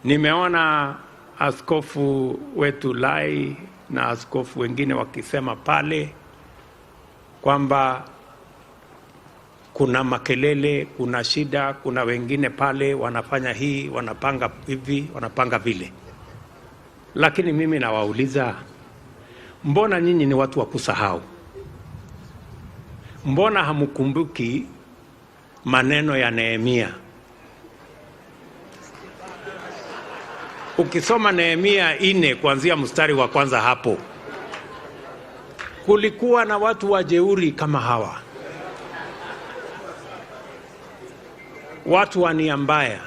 Nimeona askofu wetu Lai na askofu wengine wakisema pale kwamba kuna makelele, kuna shida, kuna wengine pale wanafanya hii, wanapanga hivi, wanapanga vile. Lakini mimi nawauliza, mbona nyinyi ni watu wa kusahau? Mbona hamkumbuki maneno ya Nehemia? Ukisoma Nehemia 4 kuanzia mstari wa kwanza hapo, kulikuwa na watu wajeuri kama hawa, watu wa nia mbaya.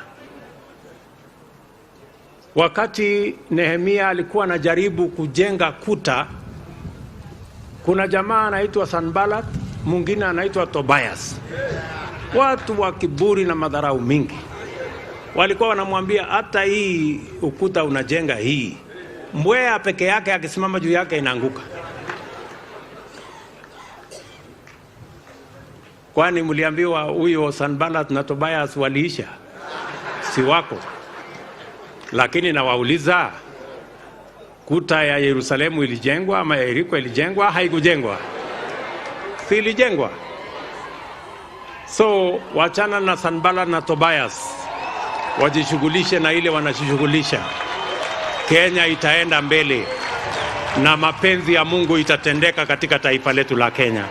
Wakati Nehemia alikuwa anajaribu kujenga kuta, kuna jamaa anaitwa SANBALLAT, mwingine anaitwa TOBIAH, watu wa kiburi na madharau mingi. Walikuwa wanamwambia, hata hii ukuta unajenga hii, mbweha peke yake akisimama juu yake inaanguka. Kwani mliambiwa huyo SANBALLAT na TOBIAH waliisha? Si wako. Lakini nawauliza, kuta ya Yerusalemu ilijengwa ama Yeriko ilijengwa? Haikujengwa. Si ilijengwa? So wachana na SANBALLAT na TOBIAH, wajishughulishe na ile wanashughulisha. Kenya itaenda mbele na mapenzi ya Mungu itatendeka katika taifa letu la Kenya.